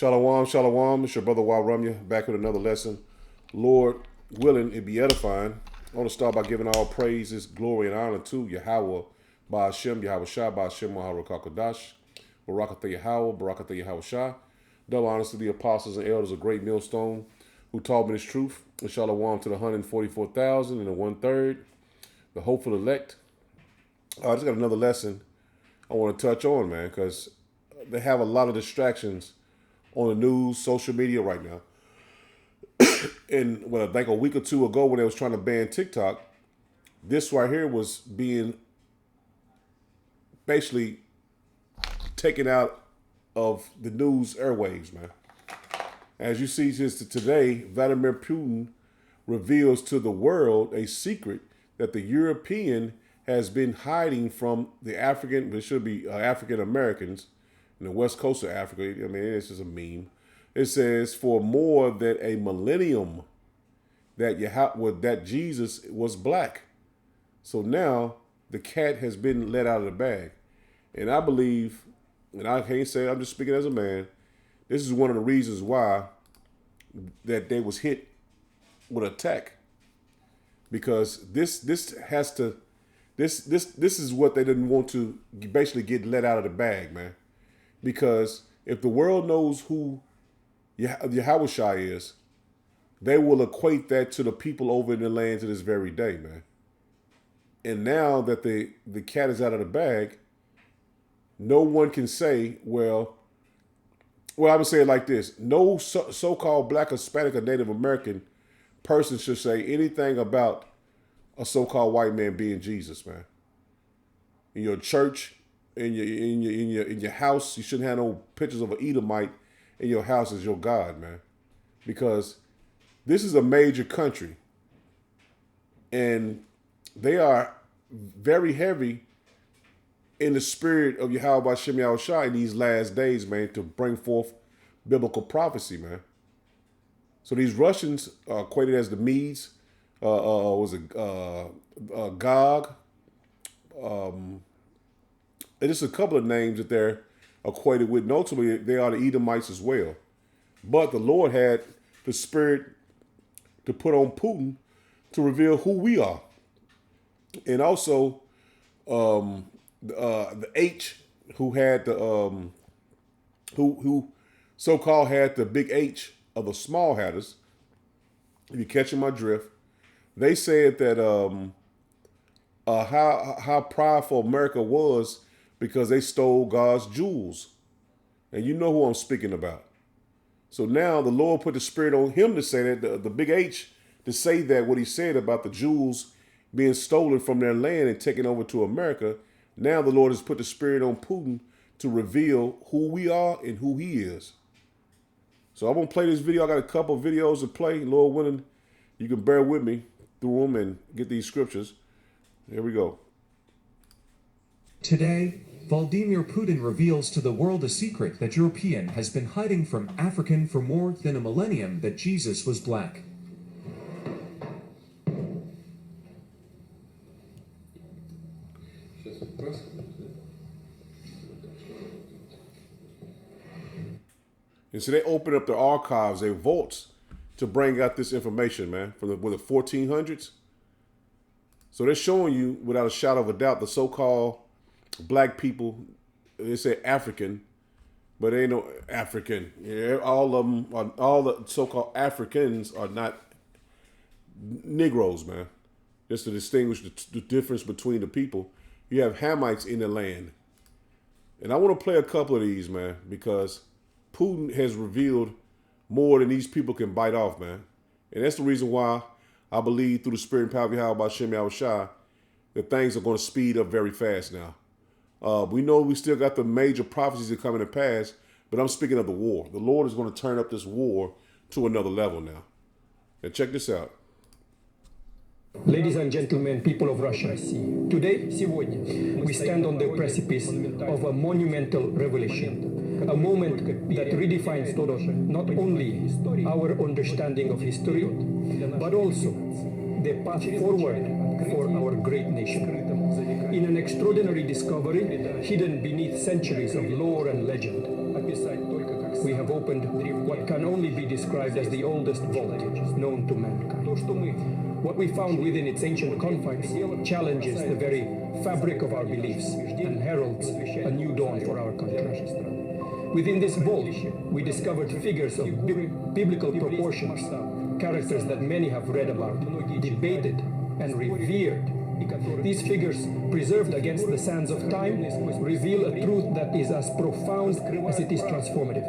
Shalom, shalom. It's your brother Wa Rumya back with another lesson. Lord willing, it be edifying. I want to start by giving all praises, glory, and honor to Yahweh, Ba'ashem, Yahweh Shah, Ba'ashem, Maharakakadash, Barakatha Yahweh, Barakatha Yahweh Shah. Double honors to the apostles and elders of Great Millstone who taught me this truth. And shalom to the 144,000 and the 1/3, the hopeful elect. I just got another lesson I want to touch on, man, because they have a lot of distractions on the news, social media right now. And I think a week or two ago when they was trying to ban TikTok, this right here was being basically taken out of the news airwaves, man. As you see just today, Vladimir Putin reveals to the world a secret that the European has been hiding from the African, it should be African Americans in the west coast of Africa. I mean, it's just a meme. It says for more than a millennium that Jesus was black. So now the cat has been let out of the bag. And I believe, and I can't say, I'm just speaking as a man, this is one of the reasons why that they was hit with attack. Because this is what they didn't want to basically get let out of the bag, man. Because if the world knows who Yahweh Shai is, they will equate that to the people over in the land to this very day, man. And now that the cat is out of the bag, no one can say, well, I would say it like this. No so-called black, Hispanic, or Native American person should say anything about a so-called white man being Jesus, man. In your church, in your house, you shouldn't have no pictures of an Edomite in your house as your God, man. Because this is a major country. And they are very heavy in the spirit of Yahweh B'Shem Yahweh Shai in these last days, man, to bring forth biblical prophecy, man. So these Russians are equated as the Medes, Gog. And just a couple of names that they're equated with. And ultimately, they are the Edomites as well. But the Lord had the spirit to put on Putin to reveal who we are. And also, the H, who had the who so-called had the big H of the small hatters. If you're catching my drift, they said that how prideful America was because they stole God's jewels, and you know who I'm speaking about. So now the Lord put the spirit on him to say that the big H to say that what he said about the jewels being stolen from their land and taken over to America. Now the Lord has put the spirit on Putin to reveal who we are and who he is. So I'm going to play this video. I got a couple of videos to play. Lord willing, you can bear with me through them and get these scriptures. Here we go. Today, Vladimir Putin reveals to the world a secret that European has been hiding from African for more than a millennium, that Jesus was black. And so they open up their archives, their vaults, to bring out this information, man, from the 1400s. So they're showing you, without a shadow of a doubt, the so-called black people. They say African, but they ain't no African. Yeah, all of them, all the so-called Africans are not Negroes, man. Just to distinguish the difference between the people. You have Hamites in the land. And I want to play a couple of these, man, because Putin has revealed more than these people can bite off, man. And that's the reason why I believe through the spirit and power of Yahweh B'Shem Yahweh Shai that things are going to speed up very fast now. We know we still got the major prophecies that come in the past, but I'm speaking of the war. The Lord is going to turn up this war to another level now. And check this out. Ladies and gentlemen, people of Russia, today, сегодня, we stand on the precipice of a monumental revelation, a moment that redefines not only our understanding of history, but also the path forward for our great nation. In an extraordinary discovery hidden beneath centuries of lore and legend, we have opened what can only be described as the oldest vault known to mankind. What we found within its ancient confines challenges the very fabric of our beliefs and heralds a new dawn for our country. Within this vault, we discovered figures of biblical proportions, characters that many have read about, debated, and revered. These figures, preserved against the sands of time, reveal a truth that is as profound as it is transformative.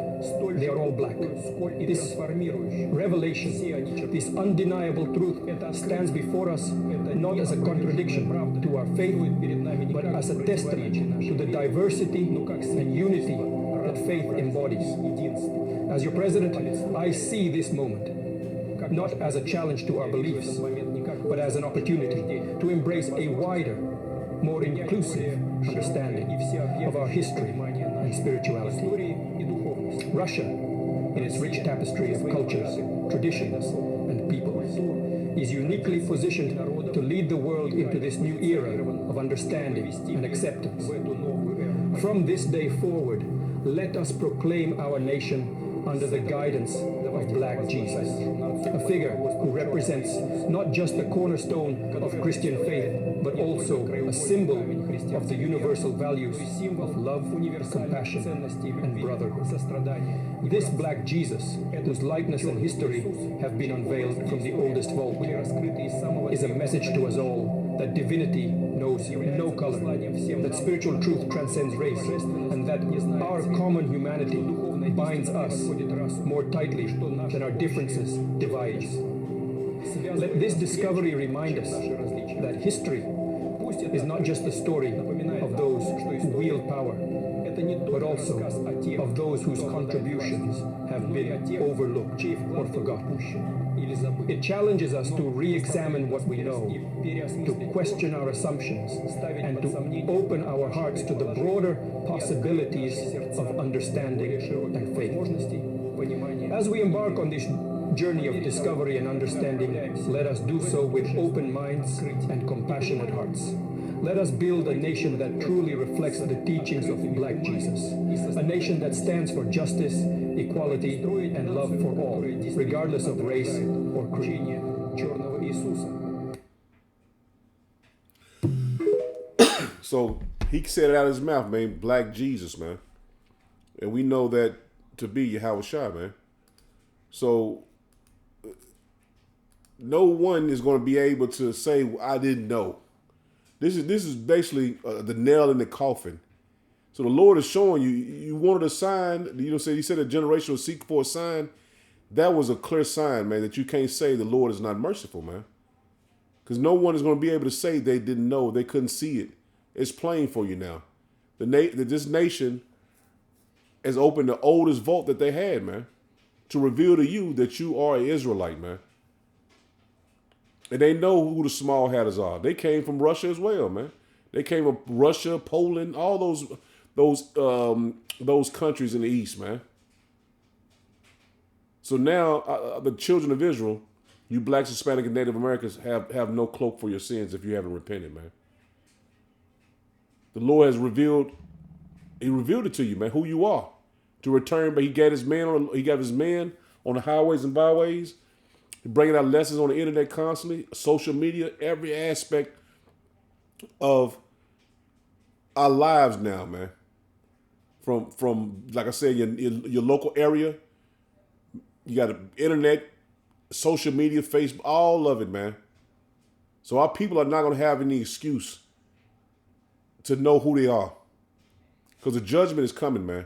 They are all black. This revelation, this undeniable truth, stands before us not as a contradiction to our faith, but as a testament to the diversity and unity that faith embodies. As your president, I see this moment not as a challenge to our beliefs, but as an opportunity to embrace a wider, more inclusive understanding of our history and spirituality. Russia, in its rich tapestry of cultures, traditions, and peoples, is uniquely positioned to lead the world into this new era of understanding and acceptance. From this day forward, let us proclaim our nation under the guidance of Black Jesus, a figure who represents not just the cornerstone of Christian faith, but also a symbol of the universal values of love, compassion, and brotherhood. This Black Jesus, whose likeness and history have been unveiled from the oldest vault, is a message to us all that divinity knows no color, that spiritual truth transcends race, and that our common humanity binds us more tightly than our differences divide us. Let this discovery remind us that history is not just the story of those who wield power, but also of those whose contributions have been overlooked or forgotten. It challenges us to re-examine what we know, to question our assumptions, and to open our hearts to the broader possibilities of understanding and faith. As we embark on this journey of discovery and understanding, let us do so with open minds and compassionate hearts. Let us build a nation that truly reflects the teachings of Black Jesus, a nation that stands for justice, equality, and love for all, regardless of race or creed. So he said it out of his mouth, man, Black Jesus, man. And we know that to be Yahweh Shai, man. So no one is going to be able to say, I didn't know. This is basically the nail in the coffin. So the Lord is showing you, you wanted a sign, he said a generation will seek for a sign. That was a clear sign, man, that you can't say the Lord is not merciful, man. Because no one is going to be able to say they didn't know, they couldn't see it. It's plain for you now. This nation has opened the oldest vault that they had, man, to reveal to you that you are an Israelite, man. And they know who the small hatters are. They came from Russia as well, man. They came from Russia, Poland, all those countries in the East, man. So now the children of Israel, you Blacks, Hispanic, and Native Americans have no cloak for your sins if you haven't repented, man. The Lord has revealed it to you, man, who you are. To return, but he got his man on the highways and byways, bringing out lessons on the internet constantly, social media, every aspect of our lives now, man. From like I said, your local area, you got the internet, social media, Facebook, all of it, man. So our people are not going to have any excuse to know who they are, because the judgment is coming, man.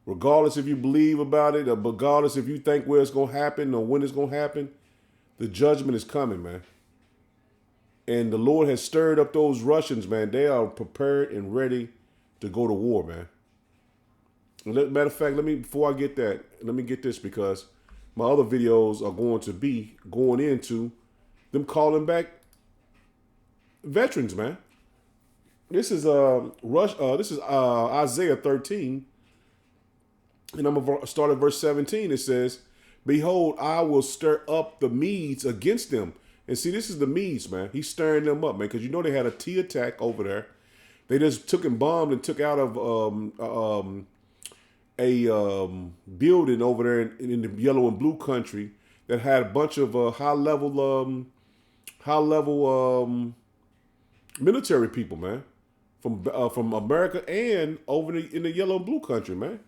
Regardless if you believe about it, or regardless if you think where it's going to happen or when it's going to happen, the judgment is coming, man. And the Lord has stirred up those Russians, man. They are prepared and ready to go to war, man. Matter of fact, before I get that, let me get this, because my other videos are going to be going into them calling back veterans, man. This is Isaiah 13. And I'm going to start at verse 17. It says, behold, I will stir up the Medes against them. And see, this is the Medes, man. He's stirring them up, man, because you know they had a T attack over there. They just took and bombed and took out of a building over there in the yellow and blue country that had a bunch of high level military people, man, from America and over in the yellow and blue country, man.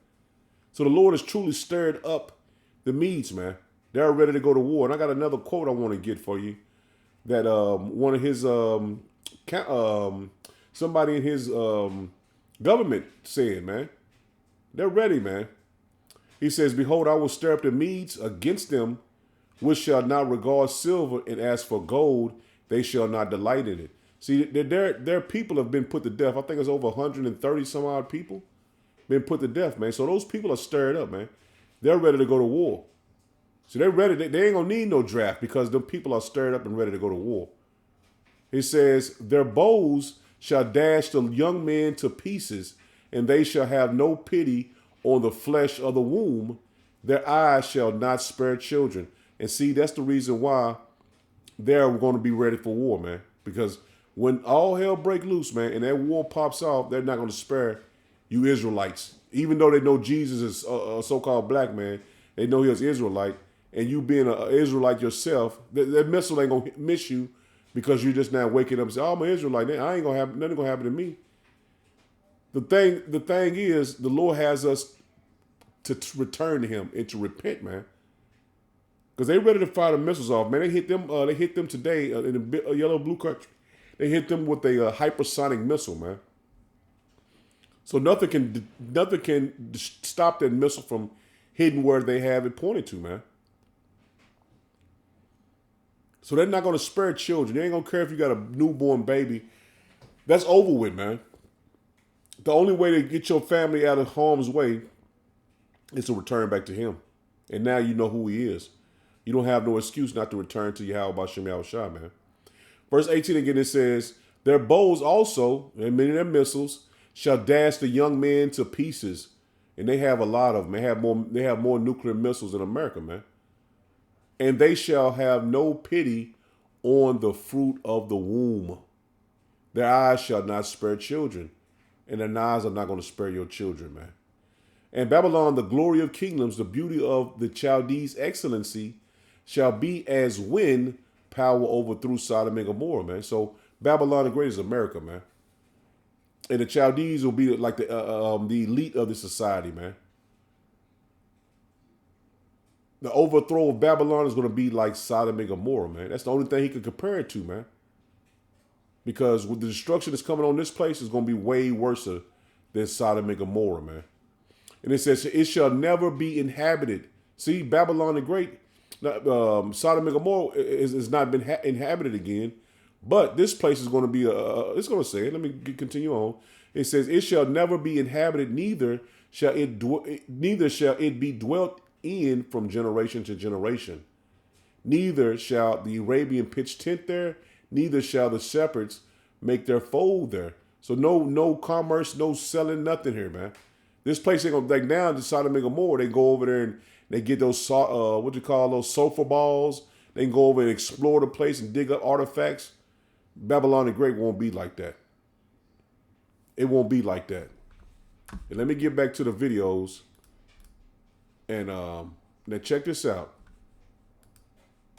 So the Lord has truly stirred up the Medes, man. They're ready to go to war. And I got another quote I want to get for you that one of his somebody in his government said, man. They're ready, man. He says, "Behold, I will stir up the Medes against them, which shall not regard silver, and as for gold, they shall not delight in it." See, their people have been put to death. I think it's over 130 some odd people been put to death, man. So those people are stirred up, man. They're ready to go to war. So they're ready. They ain't gonna need no draft because the people are stirred up and ready to go to war. He says, "Their bows shall dash the young men to pieces, and they shall have no pity on the flesh of the womb. Their eyes shall not spare children." And see, that's the reason why they're going to be ready for war, man. Because when all hell break loose, man, and that war pops off, they're not going to spare you Israelites. Even though they know Jesus is a so-called black man, they know he is Israelite. And you being an Israelite yourself, that missile ain't going to miss you because you're just now waking up and saying, "Oh, I'm an Israelite. I ain't going to have nothing going to happen to me." The thing is, the Lord has us to return to him and to repent, man. Because they ready to fire the missiles off, man. They hit them today in the yellow blue country. They hit them with a hypersonic missile, man. So nothing can stop that missile from hitting where they have it pointed to, man. So they're not going to spare children. They ain't going to care if you got a newborn baby. That's over with, man. The only way to get your family out of harm's way is to return back to him. And now you know who he is. You don't have no excuse not to return to Yahweh Shem Yahushua, man. Verse 18 again, it says, "Their bows also, and many of their missiles, shall dash the young men to pieces." And they have a lot of them. They have more nuclear missiles than America, man. "And they shall have no pity on the fruit of the womb. Their eyes shall not spare children." And their eyes are not going to spare your children, man. "And Babylon, the glory of kingdoms, the beauty of the Chaldees' excellency, shall be as when power overthrew Sodom and Gomorrah," man. So Babylon the Great is America, man. And the Chaldees will be like the elite of the society, man. The overthrow of Babylon is going to be like Sodom and Gomorrah, man. That's the only thing he can compare it to, man. Because with the destruction that's coming on this place, is going to be way worse than Sodom and Gomorrah, man. And it says, "It shall never be inhabited." See, Babylon the Great, Sodom and Gomorrah has not been inhabited again. But this place is going to be, it's going to say, let me continue on. It says, "It shall never be inhabited, neither shall it be dwelt in from generation to generation. Neither shall the Arabian pitch tent there, neither shall the shepherds make their fold there." So no commerce, no selling, nothing here, man. This place ain't gonna, like now, the Sodom and Gomorrah, they go over there and they get those those sulfur balls. They can go over and explore the place and dig up artifacts. Babylon the Great won't be like that. It won't be like that. And let me get back to the videos. And now check this out.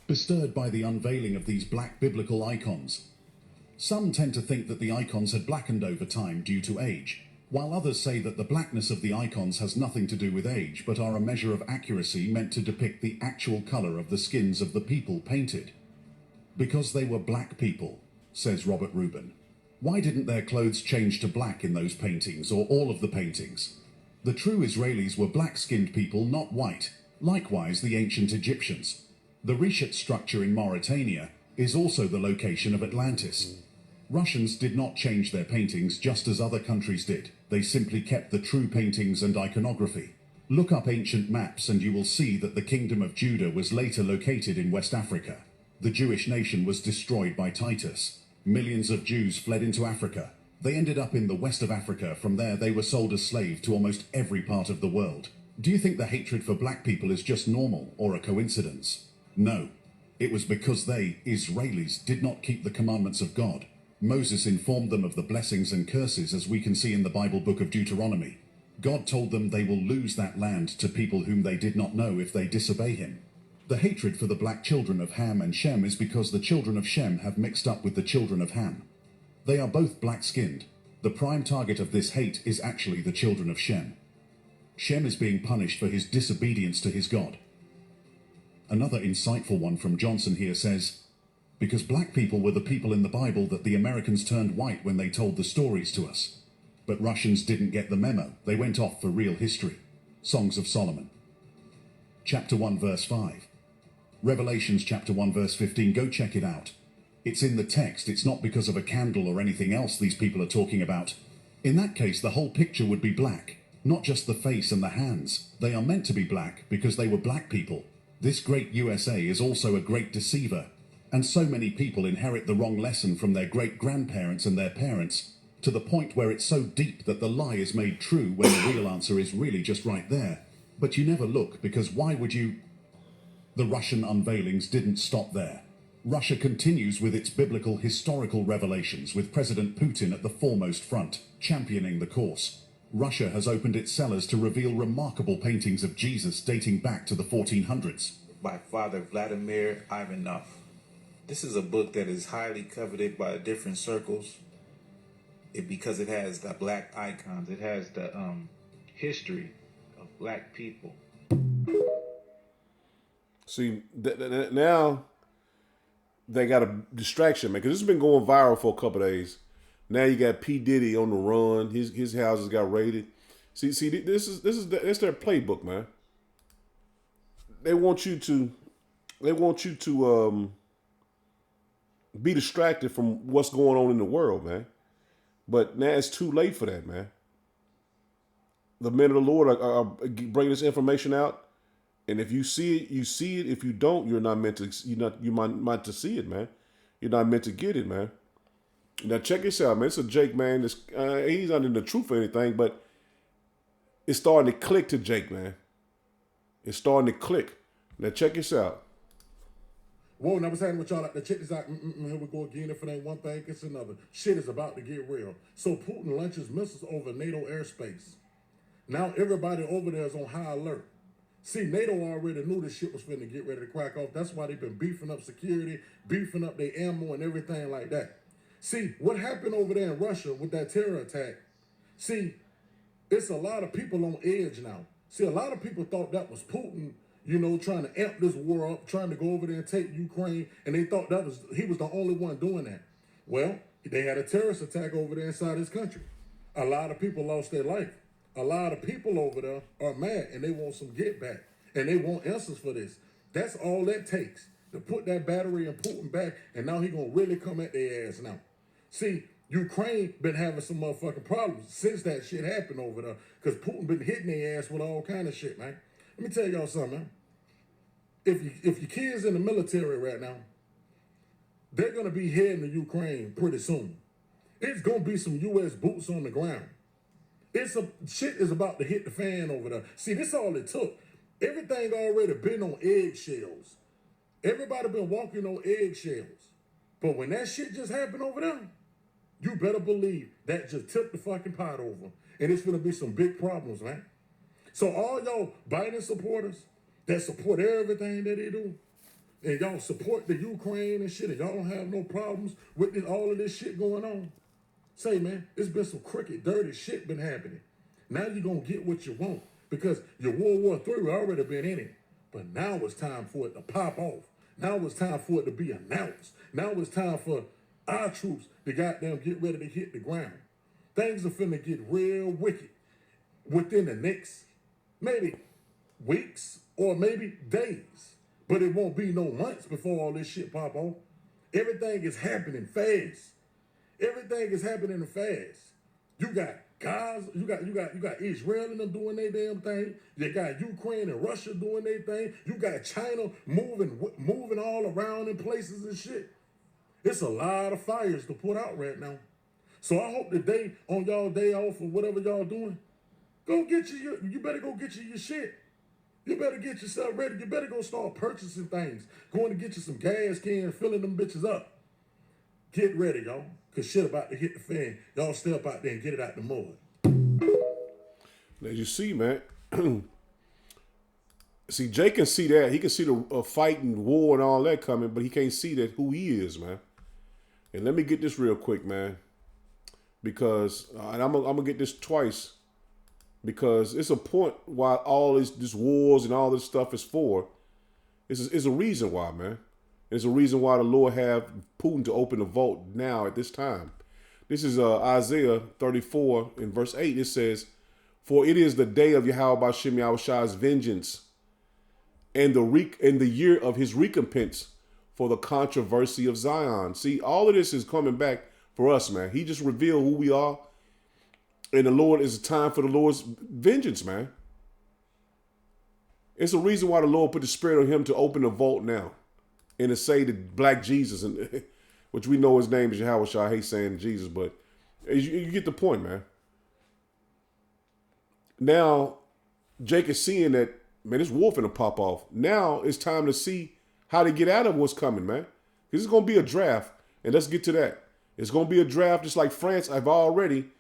Bestirred by the unveiling of these black biblical icons. Some tend to think that the icons had blackened over time due to age, while others say that the blackness of the icons has nothing to do with age, but are a measure of accuracy meant to depict the actual color of the skins of the people painted. "Because they were black people," says Robert Rubin. "Why didn't their clothes change to black in those paintings, or all of the paintings? The true Israelis were black-skinned people, not white. Likewise, the ancient Egyptians. The Rishat structure in Mauritania is also the location of Atlantis. Russians did not change their paintings just as other countries did. They simply kept the true paintings and iconography. Look up ancient maps and you will see that the Kingdom of Judah was later located in West Africa. The Jewish nation was destroyed by Titus. Millions of Jews fled into Africa. They ended up in the west of Africa. From there, they were sold as slaves to almost every part of the world. Do you think the hatred for black people is just normal or a coincidence? No. It was because they, Israelis, did not keep the commandments of God. Moses informed them of the blessings and curses, as we can see in the Bible book of Deuteronomy. God told them they will lose that land to people whom they did not know if they disobey him. The hatred for the black children of Ham and Shem is because the children of Shem have mixed up with the children of Ham. They are both black-skinned. The prime target of this hate is actually the children of Shem. Shem is being punished for his disobedience to his God. Another insightful one from Johnson here says, because black people were the people in the Bible that the Americans turned white when they told the stories to us. But Russians didn't get the memo. They went off for real history. Songs of Solomon. Chapter 1 verse 5. Revelations chapter 1 verse 15. Go check it out. It's in the text. It's not because of a candle or anything else these people are talking about. In that case, the whole picture would be black. Not just the face and the hands. They are meant to be black because they were black people. This great USA is also a great deceiver. And so many people inherit the wrong lesson from their great-grandparents and their parents, to the point where it's so deep that the lie is made true when the real answer is really just right there. But you never look, because why would you? The Russian unveilings didn't stop there. Russia continues with its biblical historical revelations, with President Putin at the foremost front, championing the course. Russia has opened its cellars to reveal remarkable paintings of Jesus dating back to the 1400s. By Father Vladimir Ivanov. This is a book that is highly coveted by different circles because it has the black icons. It has the history of black people. See, now they got a distraction, man, because this has been going viral for a couple of days. Now you got P. Diddy on the run. His houses got raided. See, this is their playbook, man. They want you to be distracted from what's going on in the world, man. But now it's too late for that, man. The men of the Lord are bringing this information out, and if you see it, you see it. If you don't, you're not meant to. You're meant to see it, man. You're not meant to get it, man. Now check this out, man. It's a Jake, man. He's not in the truth or anything, but it's starting to click to Jake, man. It's starting to click. Now check this out. Whoa, now what's happening with y'all? Check this out. Here we go again. If it ain't one thing, it's another. Shit is about to get real. So Putin launches missiles over NATO airspace. Now everybody over there is on high alert. See, NATO already knew this shit was finna get ready to crack off. That's why they've been beefing up security, beefing up their ammo and everything like that. See, what happened over there in Russia with that terror attack? See, it's a lot of people on edge now. See, a lot of people thought that was Putin, trying to amp this war up, trying to go over there and take Ukraine, and they thought he was the only one doing that. Well, they had a terrorist attack over there inside his country. A lot of people lost their life. A lot of people over there are mad, and they want some get back, and they want answers for this. That's all that takes, to put that battery in Putin back, and now he gonna really come at their ass now. See, Ukraine been having some motherfucking problems since that shit happened over there, because Putin been hitting their ass with all kind of shit, man. Let me tell y'all something, man. If your kids in the military right now, they're gonna be heading to Ukraine pretty soon. It's gonna be some U.S. boots on the ground. Shit is about to hit the fan over there. See, this all it took. Everything already been on eggshells. Everybody been walking on eggshells. But when that shit just happened over there, you better believe that just tipped the fucking pot over. And it's gonna be some big problems, man. So all y'all Biden supporters that support everything that they do, and y'all support the Ukraine and shit, and y'all don't have no problems with all of this shit going on, say, man, it's been some crooked, dirty shit been happening. Now you're gonna get what you want, because your World War III already been in it. But now it's time for it to pop off. Now it's time for it to be announced. Now it's time for our troops to goddamn get ready to hit the ground. Things are finna get real wicked within the next maybe weeks or maybe days. But it won't be no months before all this shit pop off. Everything is happening fast. Everything is happening fast. You got Gaza, you got Israel and them doing their damn thing. You got Ukraine and Russia doing their thing. You got China moving all around in places and shit. It's a lot of fires to put out right now. So I hope today, on y'all day off or whatever y'all doing, you better go get your shit. You better get yourself ready. You better go start purchasing things. Going to get you some gas cans, filling them bitches up. Get ready, y'all. Because shit about to hit the fan. Y'all stay up out there and get it out the mud. As you see, man. See, Jay can see that. He can see the fight and war and all that coming, but he can't see that who he is, man. And let me get this real quick, man. Because, and I'm gonna get this twice. Because it's a point why all this wars and all this stuff is for. It's a reason why, man. It's a reason why the Lord have Putin to open the vault now at this time. This is Isaiah 34 in verse 8. It says, "For it is the day of Yahweh Bashem Yahweh's vengeance, and the year of his recompense for the controversy of Zion." See, all of this is coming back for us, man. He just revealed who we are. And the Lord is a time for the Lord's vengeance, man. It's a reason why the Lord put the Spirit on him to open the vault now. And to say that Black Jesus, and which we know his name is Yahweh Shai. I hate saying Jesus, but you get the point, man. Now, Jake is seeing that, man, this war finna pop off. Now it's time to see how to get out of what's coming, man. This is going to be a draft, and let's get to that. It's going to be a draft just like France have already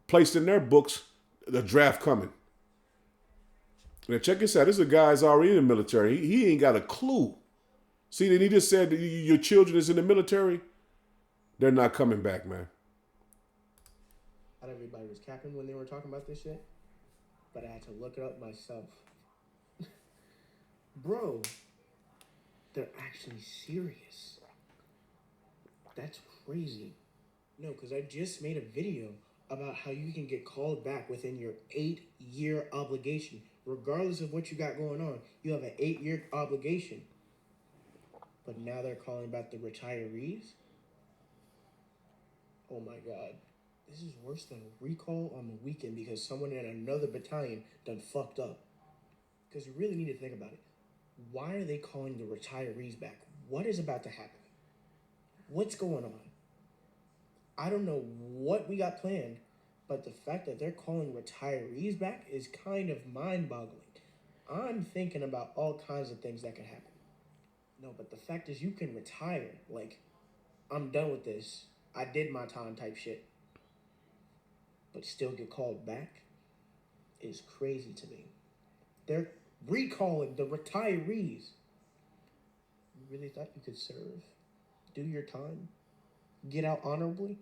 placed in their books the draft coming. Now check this out. This is a guy who's already in the military. He ain't got a clue. See, then he just said that your children is in the military. They're not coming back, man. Not everybody was capping when they were talking about this shit, but I had to look it up myself. Bro, they're actually serious. That's crazy. No, because I just made a video about how you can get called back within your 8-year obligation. Regardless of what you got going on, you have an 8-year obligation. But now they're calling back the retirees? Oh my God. This is worse than a recall on the weekend because someone in another battalion done fucked up. Because you really need to think about it. Why are they calling the retirees back? What is about to happen? What's going on? I don't know what we got planned, but the fact that they're calling retirees back is kind of mind-boggling. I'm thinking about all kinds of things that could happen. No, but the fact is you can retire. Like, I'm done with this. I did my time type shit. But still get called back is crazy to me. They're recalling the retirees. You really thought you could serve? Do your time? Get out honorably?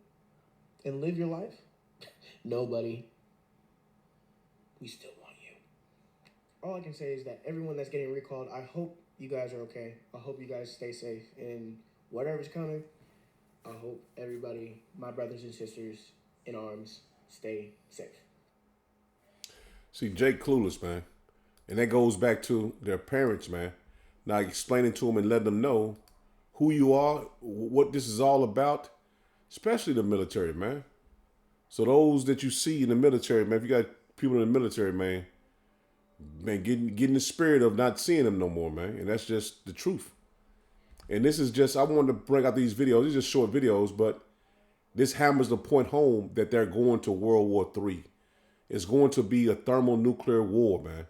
And live your life? Nobody. We still want you. All I can say is that everyone that's getting recalled, I hope you guys are okay. I hope you guys stay safe. And whatever's coming, I hope everybody, my brothers and sisters in arms, stay safe. See, Jake clueless, man. And that goes back to their parents, man. Now explaining to them and letting them know who you are, what this is all about, especially the military, man. So those that you see in the military, man, if you got people in the military, man, getting the spirit of not seeing them no more, man. And that's just the truth. And this is just, I wanted to bring out these videos. These are just short videos, but this hammers the point home that they're going to World War III. It's going to be a thermonuclear war, man.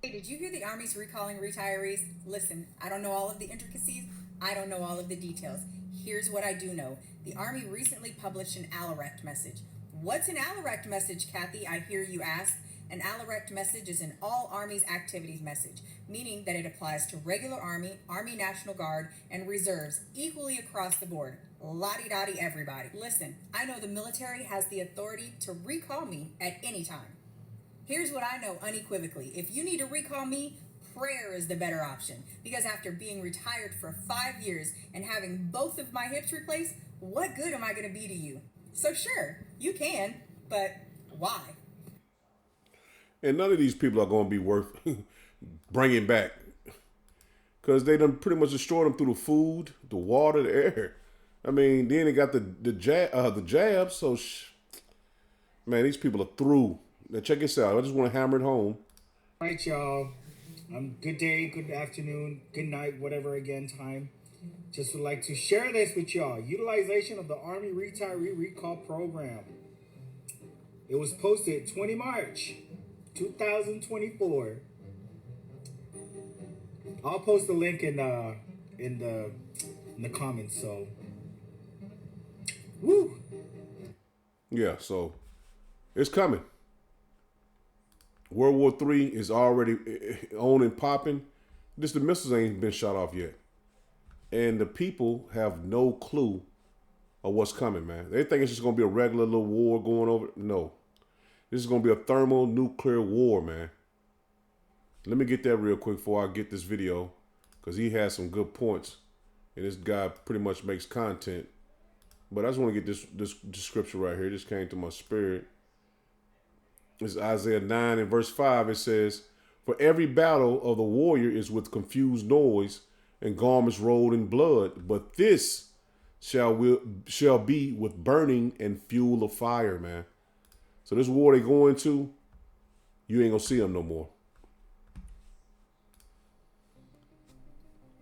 Hey, did you hear the Army's recalling retirees? Listen, I don't know all of the intricacies. I don't know all of the details. Here's what I do know. The Army recently published an Alarect message. What's an Alarect message, Kathy? I hear you ask. An Alarect message is an all Army's activities message, meaning that it applies to regular Army, Army National Guard, and reserves equally across the board. Lottie-dottie everybody. Listen, I know the military has the authority to recall me at any time. Here's what I know unequivocally. If you need to recall me, prayer is the better option. Because after being retired for 5 years and having both of my hips replaced, what good am I going to be to you? So sure, you can, but why? And none of these people are going to be worth bringing back. Because they done pretty much destroyed them through the food, the water, the air. I mean, then they got the jab. So, man, these people are through. Now, check this out. I just want to hammer it home. All right, y'all. Good day, good afternoon, good night, whatever again time. Just would like to share this with y'all. Utilization of the Army Retiree Recall Program. It was posted 20 March 2024. I'll post the link in the comments. So, woo. Yeah, so it's coming. World War III is already on and popping. Just the missiles ain't been shot off yet. And the people have no clue of what's coming, man. They think it's just going to be a regular little war going over. No. This is going to be a thermonuclear war, man. Let me get that real quick before I get this video, because he has some good points. And this guy pretty much makes content. But I just want to get this scripture right here. This came to my spirit. It's Isaiah 9 and verse 5. It says, "For every battle of the warrior is with confused noise and garments rolled in blood. But this shall be with burning and fuel of fire," man. So this war they go into, you ain't going to see them no more.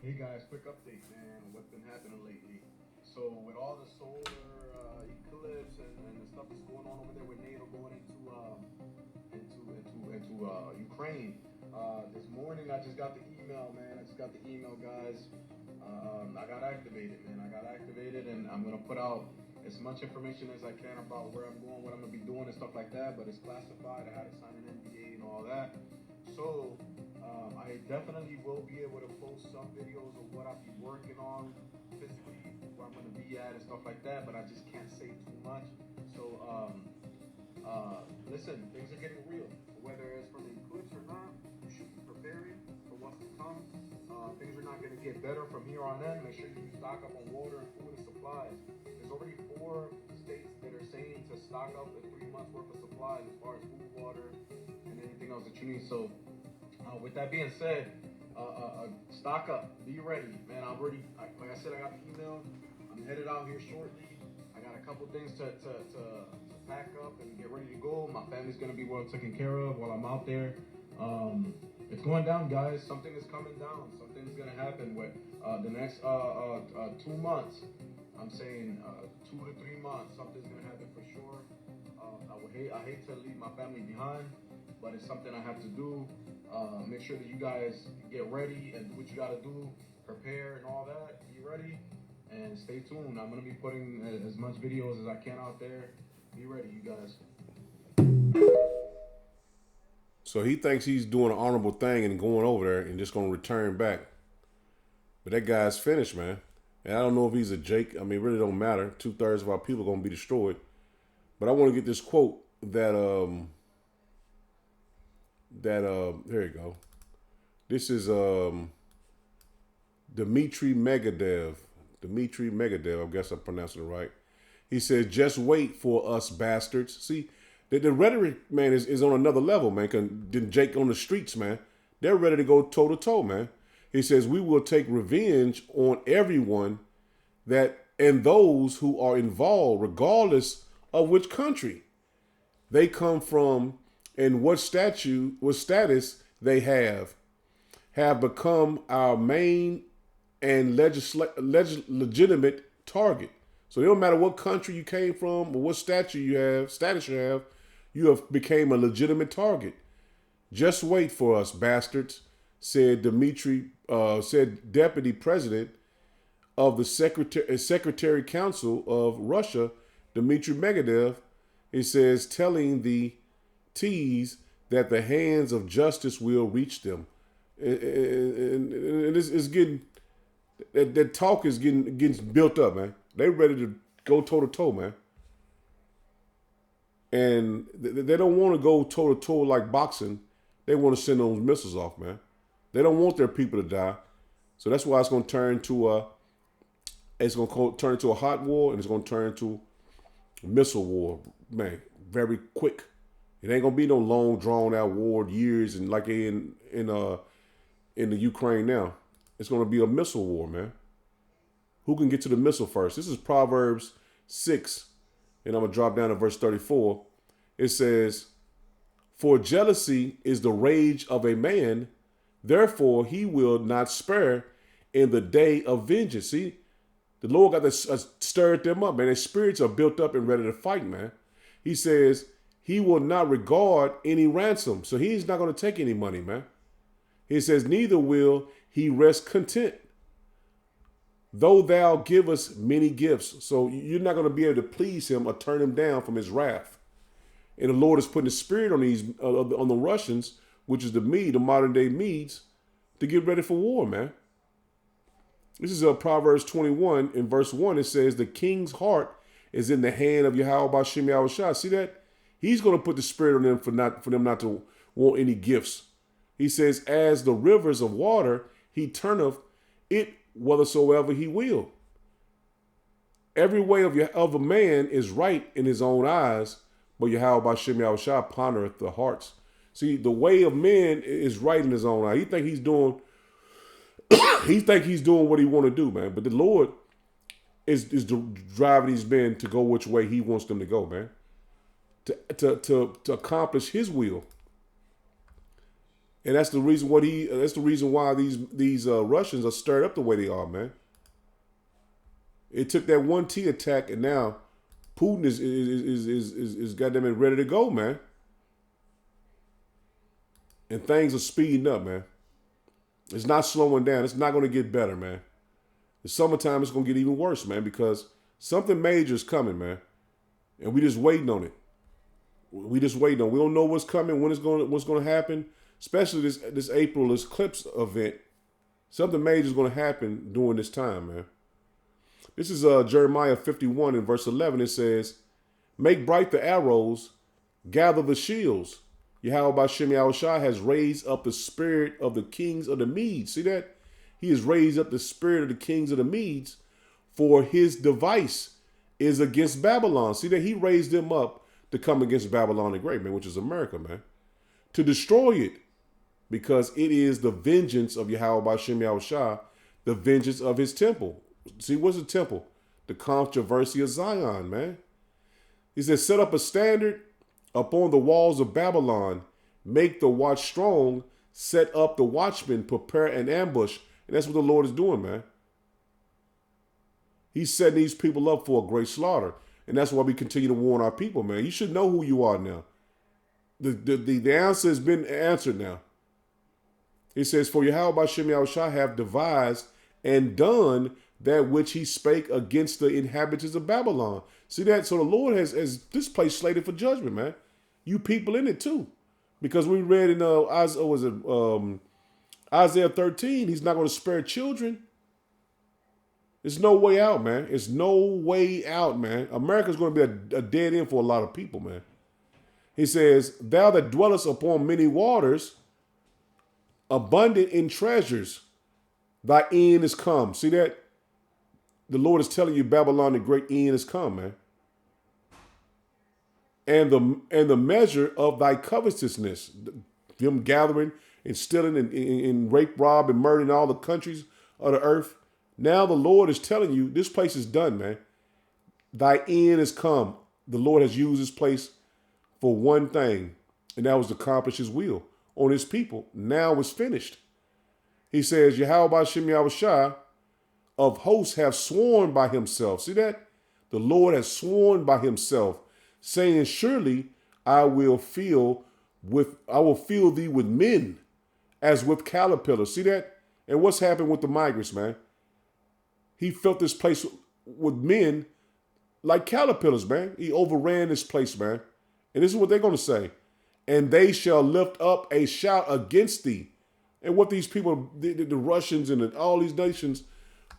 Hey guys, quick update, man, on what's been happening lately. So with all the solar eclipse and the stuff that's going on over there with NATO going into Ukraine, this morning I just got the email, man. Guys. I got activated, man. And I'm gonna put out as much information as I can about where I'm going, what I'm gonna be doing, and stuff like that. But it's classified. I had to sign an NDA and all that. So I definitely will be able to post some videos of what I'll be working on physically, where I'm going to be at and stuff like that, but I just can't say too much. So, listen, things are getting real. Whether it's from the eclipse or not, you should be preparing for what's to come. Things are not going to get better from here on in. Make sure you stock up on water and food and supplies. There's already 4 states that are saying to stock up with 3 months worth of supplies as far as food, water, and anything else that you need. So, with that being said, stock up, be ready, man. Like I said, I got the email. I'm headed out here shortly. I got a couple things to pack up and get ready to go. My family's gonna be well taken care of while I'm out there. It's going down, guys. Something is coming down. Something's gonna happen with the next 2 months. I'm saying 2 to 3 months. Something's gonna happen for sure. I hate to leave my family behind, but it's something I have to do. Make sure that you guys get ready and do what you gotta do, prepare and all that. Be ready and stay tuned. I'm gonna be putting as much videos as I can out there. Be ready, you guys. So he thinks he's doing an honorable thing and going over there and just going to return back. But that guy's finished, man. And I don't know if he's a Jake. I mean, it really don't matter. 2/3 of our people are going to be destroyed. But I want to get this quote that here you go. This is Dmitry Medvedev. I guess I'm pronouncing it right. He says, "Just wait for us bastards." See, the rhetoric, man, is on another level, man. Than Jake on the streets, man. They're ready to go toe to toe, man. He says, "We will take revenge on everyone and those who are involved, regardless of which country they come from and what status they have become our main and legitimate target." So it don't matter what country you came from or what status you have became a legitimate target. "Just wait for us, bastards," said Deputy President of the Secretary Council of Russia, Dmitry Medvedev. He says, telling the T's that the hands of justice will reach them. And it's getting, that talk is getting built up, man. They ready to go toe to toe, man. And they don't want to go toe to toe like boxing. They want to send those missiles off, man. They don't want their people to die. So that's why it's going to turn to a hot war, and it's going to turn into a missile war, man. Very quick. It ain't gonna be no long, drawn out war, years, and like in the Ukraine now. It's gonna be a missile war, man. Who can get to the missile first? This is Proverbs 6, and I'm gonna drop down to verse 34. It says, "For jealousy is the rage of a man, therefore he will not spare in the day of vengeance." See, the Lord got to stir them up, man. Their spirits are built up and ready to fight, man. He says he will not regard any ransom. So he's not going to take any money, man. He says, "Neither will he rest content, though thou give us many gifts." So you're not going to be able to please him or turn him down from his wrath. And the Lord is putting the spirit on these on the Russians, which is the modern day Medes, to get ready for war, man. This is Proverbs 21 in verse 1. It says, the king's heart is in the hand of Yahweh Ba'Shem Yahushua. See that? He's going to put the spirit on them for them not to want any gifts. He says, as the rivers of water, he turneth it whithersoever he will. Every way of a man is right in his own eyes, but Yahweh Ba'Shem Yahushua pondereth the hearts. See, the way of man is right in his own eye. He think he's doing what he want to do, man. But the Lord is driving these men to go which way he wants them to go, man. To accomplish his will. And that's the reason why these Russians are stirred up the way they are, man. It took that 1T attack, and now Putin is goddamn ready to go, man. And things are speeding up, man. It's not slowing down. It's not going to get better, man. The summertime is going to get even worse, man, because something major is coming, man. And we just waiting on it. We just waiting on it. We don't know what's coming, what's going to happen, especially this April eclipse event. Something major is going to happen during this time, man. This is Jeremiah 51 in verse 11. It says, make bright the arrows, gather the shields. Yahweh Ba'Shem Yahushua has raised up the spirit of the kings of the Medes. See that? He has raised up the spirit of the kings of the Medes, for his device is against Babylon. See that? He raised them up to come against Babylon the Great, man, which is America, man. To destroy it, because it is the vengeance of Yahweh Ba'Shem Yahushua, the vengeance of his temple. See, what's the temple? The controversy of Zion, man. He says, set up a standard upon the walls of Babylon, make the watch strong, set up the watchmen, prepare an ambush. And that's what the Lord is doing, man. He's setting these people up for a great slaughter. And that's why we continue to warn our people, man. You should know who you are now. The answer has been answered now. He says, for Yahweh Ba'Shem Yahushua have devised and done that which he spake against the inhabitants of Babylon. See that? So the Lord has this place slated for judgment, man. You people in it too. Because we read in Isaiah 13, he's not going to spare children. There's no way out, man. It's no way out, man. America's going to be a dead end for a lot of people, man. He says, thou that dwellest upon many waters, abundant in treasures, thy end is come. See that? The Lord is telling you Babylon, the great end is come, man. And the measure of thy covetousness, them gathering and stealing and rape, rob, and murder in all the countries of the earth. Now the Lord is telling you this place is done, man. Thy end is come. The Lord has used this place for one thing, and that was to accomplish his will on his people. Now it's finished. He says, Yahweh Ba'Shem Yahushua of hosts have sworn by himself. See that? The Lord has sworn by himself, saying, surely I will fill thee with men as with caterpillars. See that? And what's happened with the migrants, man? He filled this place with men like caterpillars, man. He overran this place, man. And this is what they're going to say. And they shall lift up a shout against thee. And what these people, the Russians and all these nations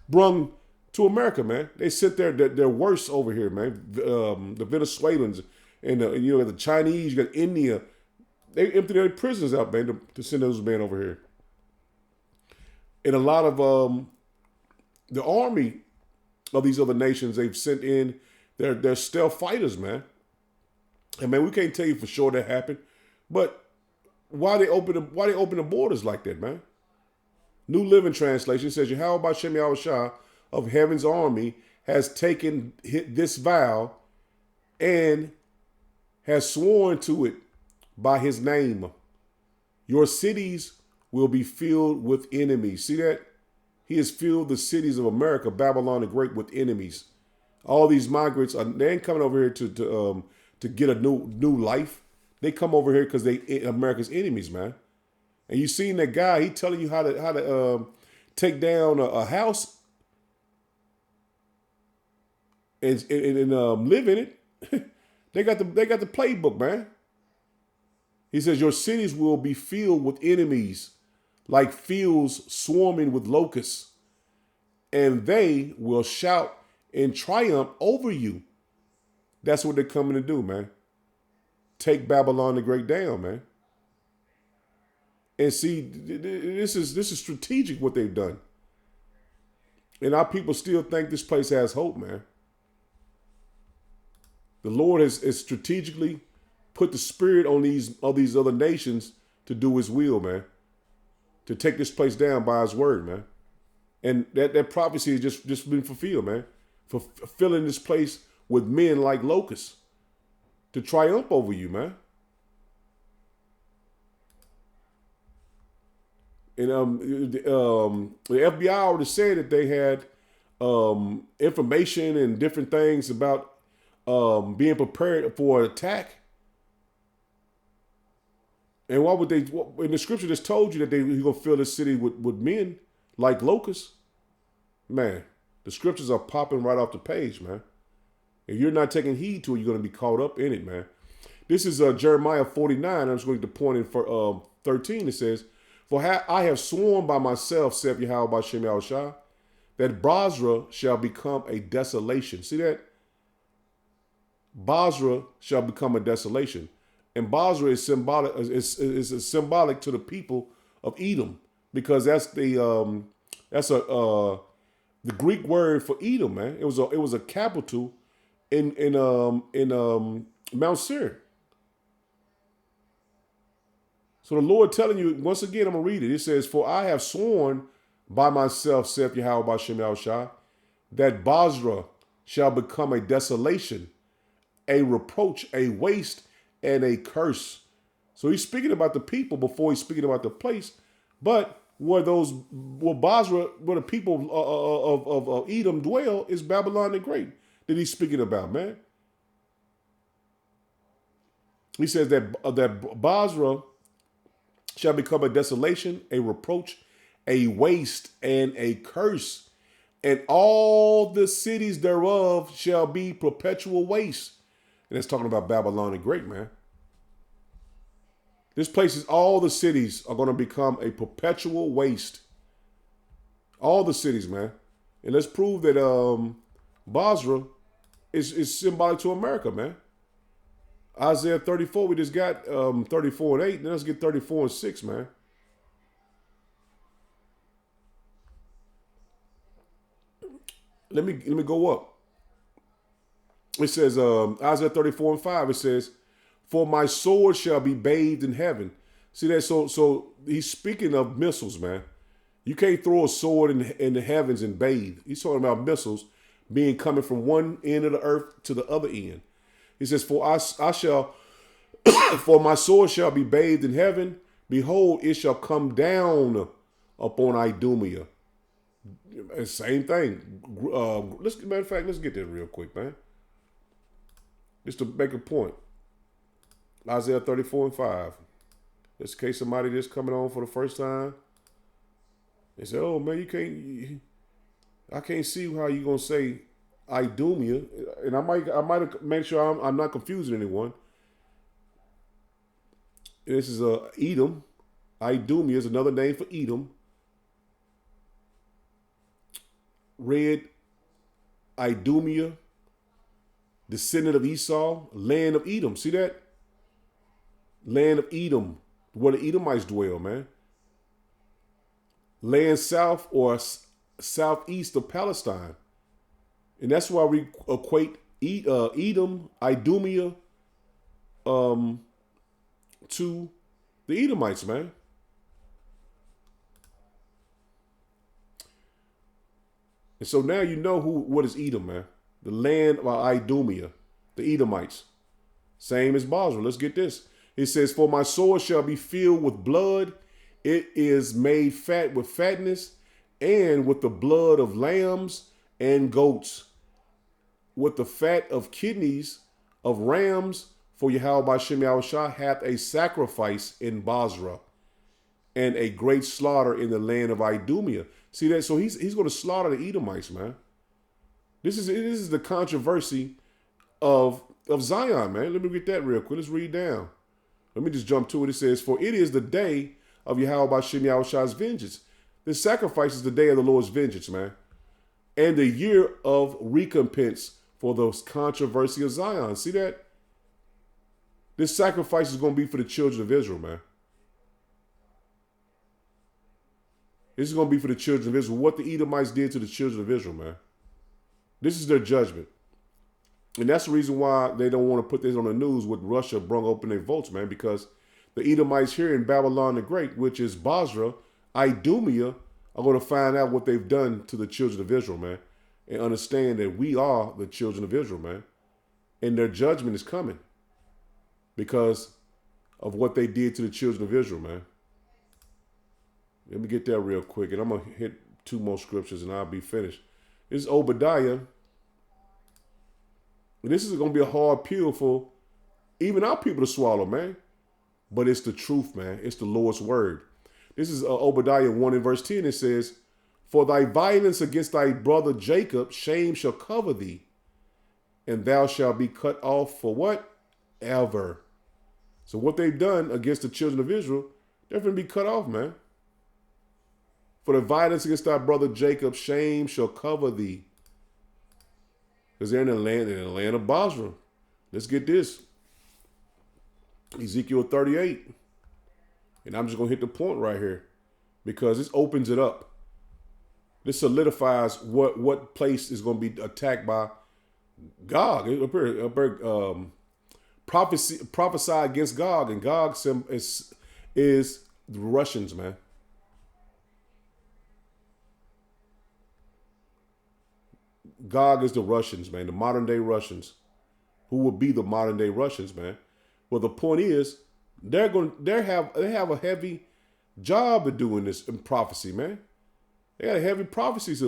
brung to America, man. They sent their worst over here, man. The Venezuelans and the Chinese, you got India. They emptied their prisons out, man, to send those men over here. And a lot of the army of these other nations, they've sent in their stealth fighters, man. And man, we can't tell you for sure that happened, but why they open the borders like that, man? New Living Translation says, Yahweh Ba'Shem Yahushua of heaven's army has taken this vow and has sworn to it by his name. Your cities will be filled with enemies. See that? He has filled the cities of America, Babylon the Great, with enemies. All these migrants, they ain't coming over here to get a new life. They come over here because they America's enemies, man. And you seen that guy, he telling you how to take down a house and live in it. They got the playbook, man. He says, your cities will be filled with enemies, like fields swarming with locusts, and they will shout in triumph over you. That's what they're coming to do, man. Take Babylon the Great down, man. And see, this is strategic what they've done. And our people still think this place has hope, man. The Lord has strategically put the spirit on these other nations to do his will, man. To take this place down by his word, man. And that prophecy has just been fulfilled, man. For filling this place with men like locusts to triumph over you, man. And the FBI already said that they had information and different things about being prepared for an attack. And why would they? In the scripture, just told you that he's gonna fill the city with men like locusts. Man, the scriptures are popping right off the page, man. If you're not taking heed to it, you're gonna be caught up in it, man. This is Jeremiah 49. I'm just going to point in for 13. It says, "For I have sworn by myself, saith Yahweh Bashem Yahushua, that Basra shall become a desolation." See that? Basra shall become a desolation. And Basra is symbolic is symbolic to the people of Edom, because that's the Greek word for Edom, man. It was a capital in Mount Seir. So the Lord telling you, once again, I'm going to read it. It says, "For I have sworn by myself, saith Yahweh Bashem Yahushua, that Basra shall become a desolation, a reproach, a waste, and a curse." So he's speaking about the people before he's speaking about the place. But where Basra, where the people of Edom dwell, is Babylon the Great that he's speaking about, man. He says that Basra shall become a desolation, a reproach, a waste, and a curse. And all the cities thereof shall be perpetual waste. And it's talking about Babylon the Great, man. This place is, all the cities are going to become a perpetual waste. All the cities, man. And let's prove that Basra is symbolic to America, man. Isaiah 34, we just got 34 and 8. Then let's get 34 and 6, man. Let me go up. It says, Isaiah 34 and 5, it says, "For my sword shall be bathed in heaven." See that? So he's speaking of missiles, man. You can't throw a sword in the heavens and bathe. He's talking about missiles being coming from one end of the earth to the other end. He says, "For I shall, for my sword shall be bathed in heaven. Behold, it shall come down upon Idumea." Same thing. Matter of fact, let's get that real quick, man. Just to make a point. Isaiah 34 and 5. Just in case somebody just coming on for the first time. They say, "Oh man, I can't see how you gonna say Idumea," and I might make sure I'm not confusing anyone. This is Edom. Idumea is another name for Edom. Read Idumea, descendant of Esau, land of Edom. See that? Land of Edom, where the Edomites dwell, man. Land south or southeast of Palestine. And that's why we equate Edom, Idumea, to the Edomites, man. And so now you know what is Edom, man. The land of Idumea, the Edomites. Same as Basra. Let's get this. It says, "For my sword shall be filled with blood. It is made fat with fatness, and with the blood of lambs and goats, with the fat of kidneys of rams. For Yahweh Bashem Yahushua hath a sacrifice in Basra, and a great slaughter in the land of Idumea." See that? So he's going to slaughter the Edomites, man. This is the controversy of of Zion, man. Let me get that real quick. Let's read down. Let me just jump to it. It says, for it is the day of Yahweh Bashem Yahushua's vengeance. This sacrifice is the day of the Lord's vengeance, man. And the year of recompense for the controversy of Zion. See that? This sacrifice is going to be for the children of Israel, man. This is going to be for the children of Israel. What the Edomites did to the children of Israel, man. This is their judgment. And that's the reason why they don't want to put this on the news with Russia brung open their votes, man, because the Edomites here in Babylon the Great, which is Basra, Idumea, are going to find out what they've done to the children of Israel, man, and understand that we are the children of Israel, man. And their judgment is coming because of what they did to the children of Israel, man. Let me get that real quick, and I'm going to hit 2 more scriptures, and I'll be finished. This is Obadiah. And this is going to be a hard pill for even our people to swallow, man. But it's the truth, man. It's the Lord's word. This is Obadiah 1 and verse 10. It says, for thy violence against thy brother Jacob, shame shall cover thee, and thou shalt be cut off for what? Ever. So what they've done against the children of Israel, they're going to be cut off, man. For the violence against thy brother Jacob, shame shall cover thee. Because they're in the land of Basra. Let's get this. Ezekiel 38. And I'm just going to hit the point right here. Because this opens it up. This solidifies what place is going to be attacked by Gog. Prophesy against Gog. And Gog is the Russians, man. Gog is the Russians, man, the modern day Russians. Who would be the modern day Russians, man? Well, the point is, they have a heavy job of doing this in prophecy, man. They got heavy prophecies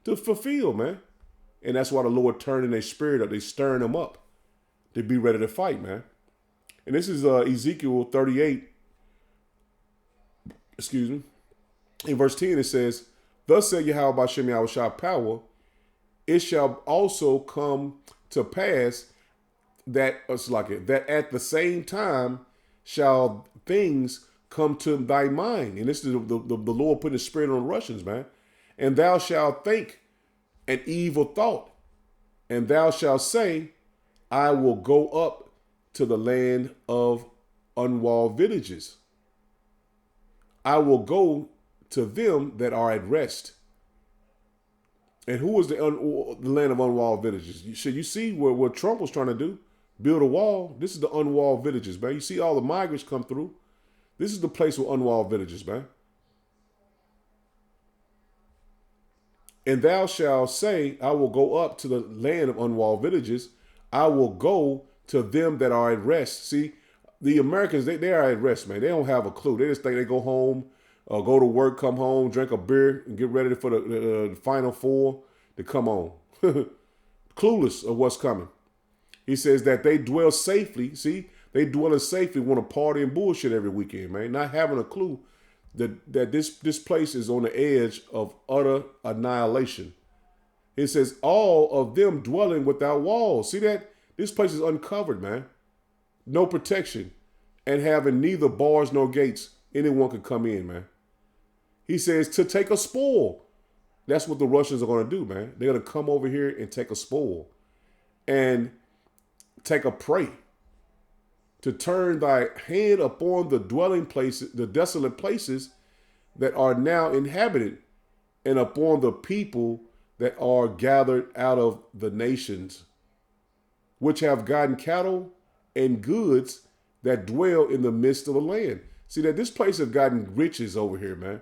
to fulfill, man. And that's why the Lord turning their spirit up. They stirring them up to be ready to fight, man. And this is Ezekiel 38. Excuse me. In verse 10, it says, thus said Yahweh Bashem Yahushua power, it shall also come to pass that at the same time shall things come to thy mind. And this is the Lord putting the spirit on the Russians, man. And thou shalt think an evil thought, and thou shalt say, I will go up to the land of unwalled villages. I will go to them that are at rest. And who was the land of unwalled villages? You see what Trump was trying to do? Build a wall. This is the unwalled villages, man. You see all the migrants come through. This is the place with unwalled villages, man. And thou shalt say, I will go up to the land of unwalled villages. I will go to them that are at rest. See, the Americans, they are at rest, man. They don't have a clue. They just think they go home, go to work, come home, drink a beer, and get ready for the Final Four to come on. Clueless of what's coming. He says that they dwell safely. See, they dwell in safely, want to party and bullshit every weekend, man. Not having a clue that this place is on the edge of utter annihilation. It says all of them dwelling without walls. See that? This place is uncovered, man. No protection. And having neither bars nor gates. Anyone can come in, man. He says to take a spoil. That's what the Russians are going to do, man. They're going to come over here and take a spoil. And take a prey. To turn thy hand upon the dwelling places, the desolate places that are now inhabited, and upon the people that are gathered out of the nations, which have gotten cattle and goods that dwell in the midst of the land. See that this place have gotten riches over here, man.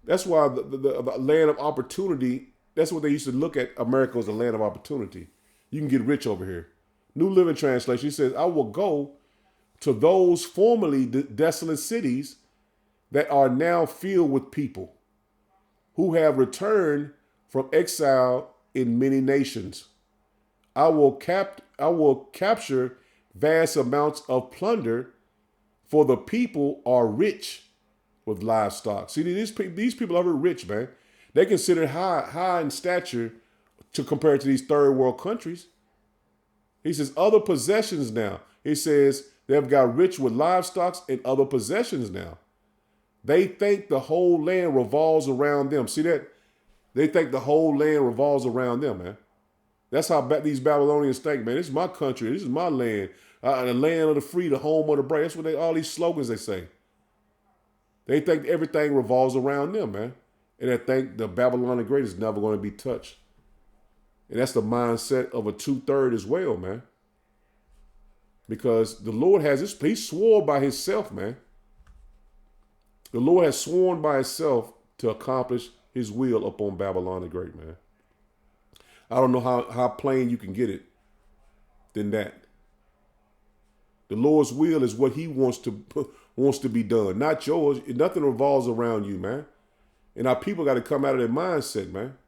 That's why the land of opportunity, that's what they used to look at America as a land of opportunity. You can get rich over here. New Living Translation says, I will go to those formerly desolate cities that are now filled with people who have returned from exile in many nations. I will capture vast amounts of plunder, for the people are rich with livestock. See, these people are rich, man. They consider high in stature to compare to these third world countries. He says other possessions now. He says they've got rich with livestock and other possessions now. They think the whole land revolves around them. See that? They think the whole land revolves around them, man. That's how these Babylonians think, man. This is my country. This is my land. The land of the free, the home of the brave. That's what all these slogans they say. They think everything revolves around them, man. And they think the Babylon the Great is never going to be touched. And that's the mindset of a 2/3 as well, man. Because the Lord has this, he swore by himself, man. The Lord has sworn by himself to accomplish his will upon Babylon the Great, man. I don't know how plain you can get it than that. The Lord's will is what he wants to be done, not yours. Nothing revolves around you, man. And our people got to come out of their mindset, man.